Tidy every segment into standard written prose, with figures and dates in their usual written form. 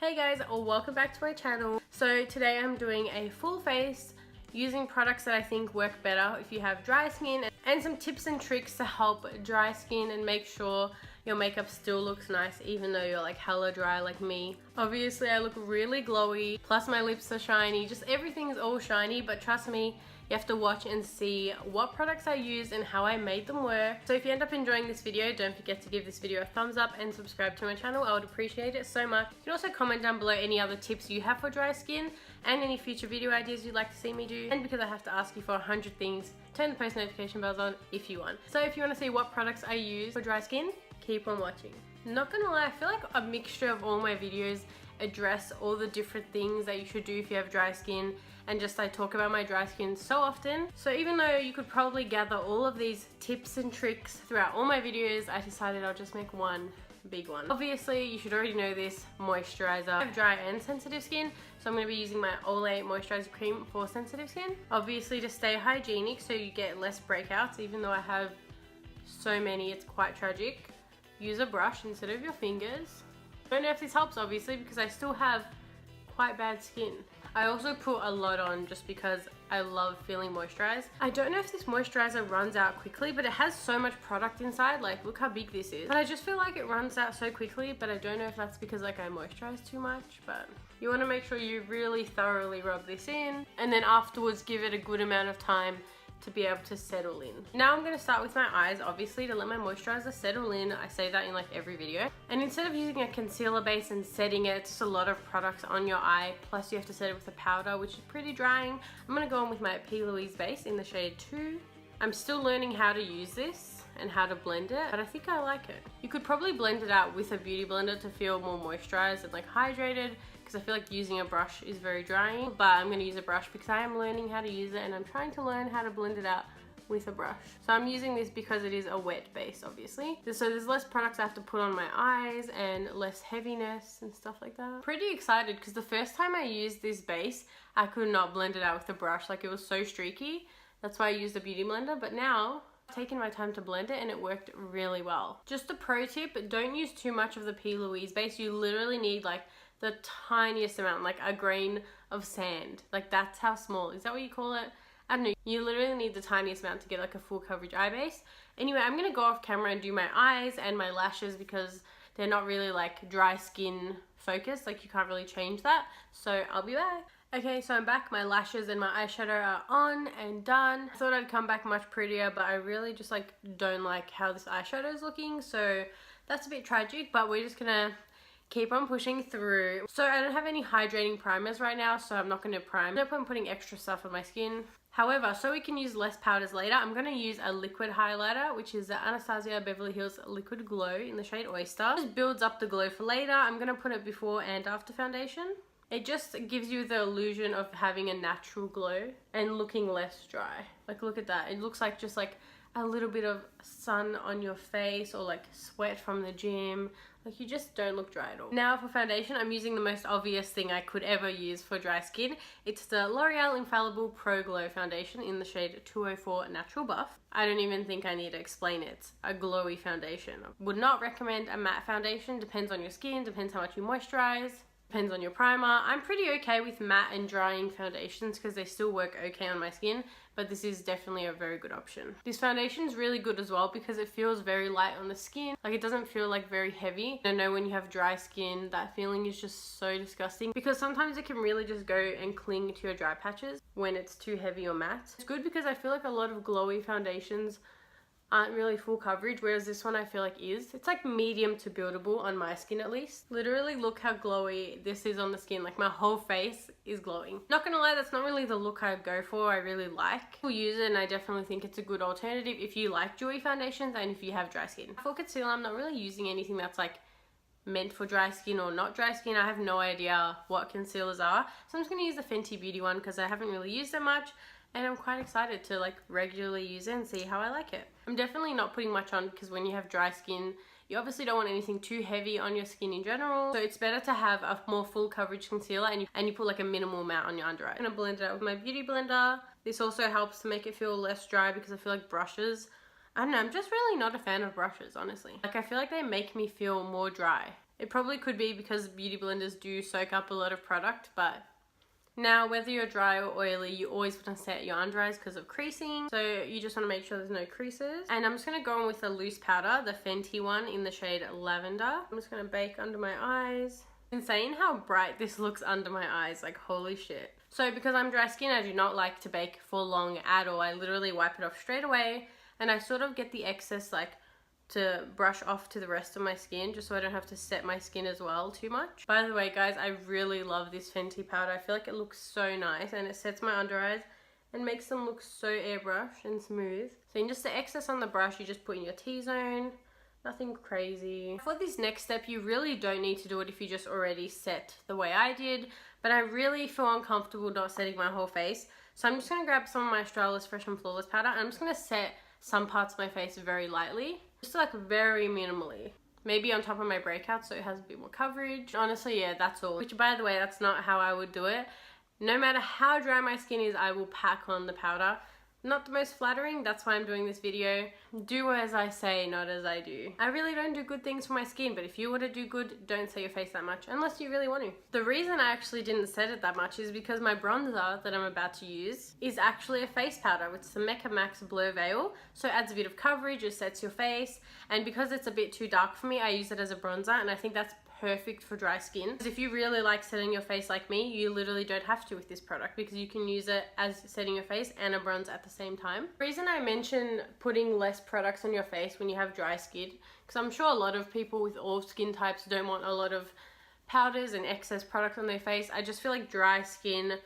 Hey guys, welcome back to my channel. So today I'm doing a full face using products that I think work better if you have dry skin, and some tips and tricks to help dry skin and make sure your makeup still looks nice even though you're like hella dry like me. Obviously I look really glowy, plus my lips are shiny, just everything's all shiny, but trust me, you have to watch and see what products I used and how I made them work. So if you end up enjoying this video, don't forget to give this video a thumbs up and subscribe to my channel. I would appreciate it so much. You can also comment down below any other tips you have for dry skin and any future video ideas you'd like to see me do. And because I have to ask you for 100 things, turn the post notification bells on if you want. So if you want to see what products I use for dry skin, keep on watching. Not gonna lie, I feel like a mixture of all my videos address all the different things that you should do if you have dry skin, and just I talk about my dry skin so often. So even though you could probably gather all of these tips and tricks throughout all my videos, I decided I'll just make one big one. Obviously you should already know this, moisturizer. I have dry and sensitive skin, so I'm going to be using my Olay moisturizer cream for sensitive skin. Obviously to stay hygienic so you get less breakouts, even though I have so many, it's quite tragic. Use a brush instead of your fingers. Don't know if this helps obviously because I still have quite bad skin. I also put a lot on just because I love feeling moisturized. I don't know if this moisturizer runs out quickly, but it has so much product inside. Like, look how big this is. But I just feel like it runs out so quickly, but I don't know if that's because like I moisturize too much. But you want to make sure you really thoroughly rub this in, and then afterwards give it a good amount of time to be able to settle in. Now I'm going to start with my eyes, obviously, to let my moisturizer settle in. I say that in like every video. And instead of using a concealer base and setting it, it's just a lot of products on your eye, plus you have to set it with a powder, which is pretty drying. I'm going to go in with my Louise base in the shade 2. I'm still learning how to use this and how to blend it, but I think I like it. You could probably blend it out with a beauty blender to feel more moisturized and like hydrated, because I feel like using a brush is very drying, but I'm going to use a brush because I am learning how to use it and I'm trying to learn how to blend it out with a brush. So I'm using this because it is a wet base, obviously. So there's less products I have to put on my eyes and less heaviness and stuff like that. Pretty excited because the first time I used this base, I could not blend it out with a brush. Like, it was so streaky. That's why I used a beauty blender, but now I've taken my time to blend it and it worked really well. Just a pro tip, don't use too much of the Louise base. You literally need like the tiniest amount, like a grain of sand. Like, that's how small. Is that what you call it? I don't know. You literally need the tiniest amount to get like a full coverage eye base. Anyway, I'm gonna go off camera and do my eyes and my lashes because they're not really like dry skin focused. Like, you can't really change that. So I'll be back. Okay, so I'm back. My lashes and my eyeshadow are on and done. I thought I'd come back much prettier, but I really just like don't like how this eyeshadow is looking. So that's a bit tragic, but we're just gonna keep on pushing through. So I don't have any hydrating primers right now, so I'm not going to prime. No point putting extra stuff on my skin. However, so we can use less powders later, I'm going to use a liquid highlighter, which is the Anastasia Beverly Hills Liquid Glow in the shade Oyster. It just builds up the glow for later. I'm going to put it before and after foundation. It just gives you the illusion of having a natural glow and looking less dry. Like, look at that. It looks like just like a little bit of sun on your face or like sweat from the gym. Like, you just don't look dry at all. Now for foundation, I'm using the most obvious thing I could ever use for dry skin. It's the L'Oreal Infallible Pro Glow Foundation in the shade 204 Natural Buff. I don't even think I need to explain it. It's a glowy foundation. Would not recommend a matte foundation. Depends on your skin, depends how much you moisturize. Depends on your primer. I'm pretty okay with matte and drying foundations because they still work okay on my skin, but this is definitely a very good option. This foundation is really good as well because it feels very light on the skin. Like, it doesn't feel like very heavy. I know when you have dry skin, that feeling is just so disgusting because sometimes it can really just go and cling to your dry patches when it's too heavy or matte. It's good because I feel like a lot of glowy foundations aren't really full coverage, whereas this one I feel like is. It's like medium to buildable on my skin at least. Literally look how glowy this is on the skin. Like, my whole face is glowing. Not gonna lie, that's not really the look I go for. I really like. People use it and I definitely think it's a good alternative if you like dewy foundations and if you have dry skin. For concealer, I'm not really using anything that's like meant for dry skin or not dry skin. I have no idea what concealers are. So I'm just gonna use the Fenty Beauty one because I haven't really used it much. And I'm quite excited to like regularly use it and see how I like it. I'm definitely not putting much on because when you have dry skin, you obviously don't want anything too heavy on your skin in general. So it's better to have a more full coverage concealer and you put like a minimal amount on your under eye. I'm gonna blend it out with my beauty blender. This also helps to make it feel less dry because I feel like brushes, I don't know, I'm just really not a fan of brushes, honestly. Like, I feel like they make me feel more dry. It probably could be because beauty blenders do soak up a lot of product, but now whether you're dry or oily, you always want to set your under eyes because of creasing. So you just want to make sure there's no creases. And I'm just going to go in with a loose powder, the Fenty one in the shade Lavender. I'm just going to bake under my eyes. Insane how bright this looks under my eyes, like holy shit. So because I'm dry skin, I do not like to bake for long at all. I literally wipe it off straight away, and I sort of get the excess like to brush off to the rest of my skin, just so I don't have to set my skin as well too much. By the way guys, I really love this Fenty powder. I feel like it looks so nice, and it sets my under eyes and makes them look so airbrushed and smooth. So in just the excess on the brush, you just put in your T-zone. Nothing crazy. For this next step, you really don't need to do it if you just already set the way I did, but I really feel uncomfortable not setting my whole face. So I'm just going to grab some of my Australis Fresh and Flawless powder, and I'm just going to set some parts of my face very lightly. Just like very minimally. Maybe on top of my breakout so it has a bit more coverage. Honestly, yeah, that's all. Which, by the way, that's not how I would do it. No matter how dry my skin is, I will pack on the powder. Not the most flattering, that's why I'm doing this video. Do as I say, not as I do. I really don't do good things for my skin, but if you want to do good, don't set your face that much, unless you really want to. The reason I actually didn't set it that much is because my bronzer that I'm about to use is actually a face powder. It's the Mecca Max Blur Veil, so it adds a bit of coverage, it sets your face, and because it's a bit too dark for me, I use it as a bronzer, and I think that's perfect for dry skin. Because if you really like setting your face like me, you literally don't have to with this product, because you can use it as setting your face and a bronze at the same time. The reason I mention putting less products on your face when you have dry skin, because I'm sure a lot of people with all skin types don't want a lot of powders and excess product on their face. I just feel like dry skin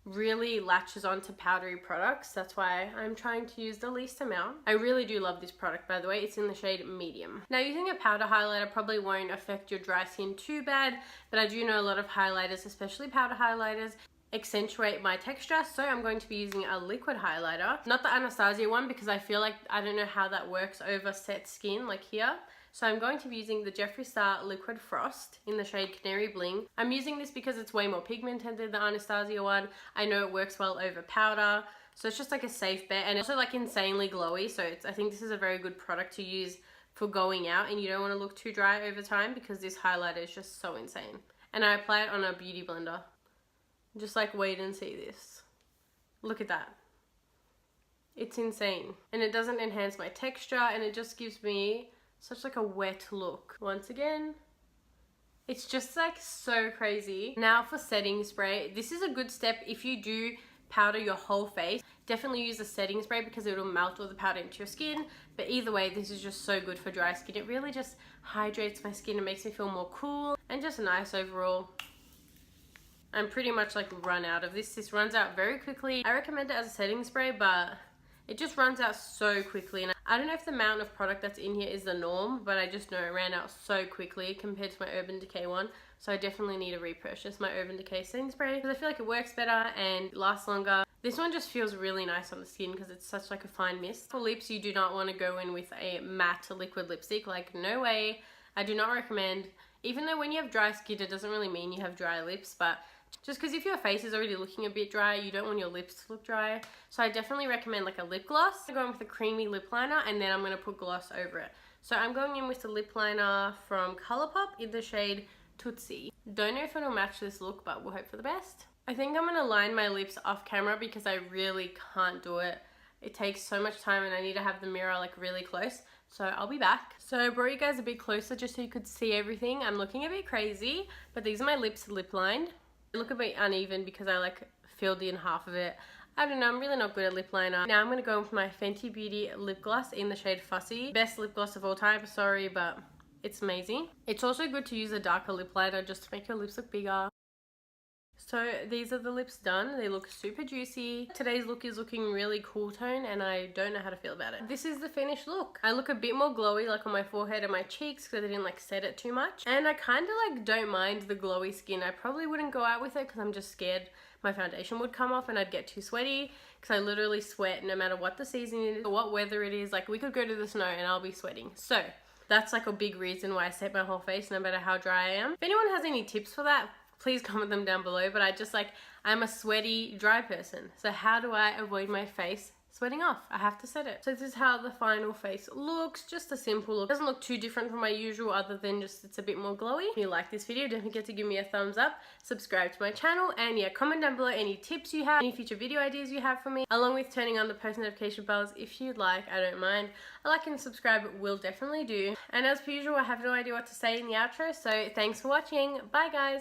really latches onto powdery products. That's why I'm trying to use the least amount. I really do love this product, by the way. It's in the shade medium. Now, using a powder highlighter probably won't affect your dry skin too bad, but I do know a lot of highlighters, especially powder highlighters, accentuate my texture, so I'm going to be using a liquid highlighter, not the Anastasia one, because I feel like I don't know how that works over set skin like here. So I'm going to be using the Jeffree Star Liquid Frost in the shade Canary Bling. I'm using this because it's way more pigmented than the Anastasia one. I know it works well over powder, so it's just like a safe bet, and also like insanely glowy. So I think this is a very good product to use for going out, and you don't want to look too dry over time, because this highlighter is just so insane. And I apply it on a beauty blender. Just like wait and see this. Look at that. It's insane. And it doesn't enhance my texture, and it just gives me such like a wet look. Once again, it's just like so crazy. Now for setting spray, this is a good step if you do powder your whole face. Definitely use a setting spray because it will melt all the powder into your skin, but either way, this is just so good for dry skin. It really just hydrates my skin and makes me feel more cool and just nice overall. I'm pretty much like run out of this. This runs out very quickly. I recommend it as a setting spray, but it just runs out so quickly, and I don't know if the amount of product that's in here is the norm, but I just know it ran out so quickly compared to my Urban Decay one. So I definitely need to repurchase my Urban Decay setting spray because I feel like it works better and lasts longer. This one just feels really nice on the skin because it's such like a fine mist. For lips, you do not want to go in with a matte liquid lipstick. Like, no way. I do not recommend. Even though when you have dry skin, it doesn't really mean you have dry lips, but just because if your face is already looking a bit dry, you don't want your lips to look dry. So I definitely recommend like a lip gloss. I'm going with a creamy lip liner, and then I'm going to put gloss over it. So I'm going in with the lip liner from Colourpop in the shade Tootsie. Don't know if it'll match this look, but we'll hope for the best. I think I'm going to line my lips off camera because I really can't do it. It takes so much time, and I need to have the mirror like really close. So I'll be back. So I brought you guys a bit closer just so you could see everything. I'm looking a bit crazy, but these are my lips lip lined. They look a bit uneven because I like filled in half of it. I don't know, I'm really not good at lip liner. Now I'm going to go with my Fenty Beauty lip gloss in the shade Fussy. Best lip gloss of all time, sorry, but it's amazing. It's also good to use a darker lip liner just to make your lips look bigger. So these are the lips done. They look super juicy. Today's look is looking really cool tone, and I don't know how to feel about it. This is the finished look. I look a bit more glowy like on my forehead and my cheeks because I didn't like set it too much. And I kind of like don't mind the glowy skin. I probably wouldn't go out with it because I'm just scared my foundation would come off and I'd get too sweaty, because I literally sweat no matter what the season is or what weather it is. Like, we could go to the snow and I'll be sweating. So that's like a big reason why I set my whole face no matter how dry I am. If anyone has any tips for that, please comment them down below. But I'm a sweaty, dry person. So how do I avoid my face sweating off. I have to set it. So this is how the final face looks. Just a simple look. It doesn't look too different from my usual other than just it's a bit more glowy. If you like this video, don't forget to give me a thumbs up, subscribe to my channel, and yeah, comment down below any tips you have, any future video ideas you have for me, along with turning on the post notification bells if you'd like. I don't mind. A like and subscribe will definitely do. And as per usual, I have no idea what to say in the outro, so thanks for watching. Bye guys!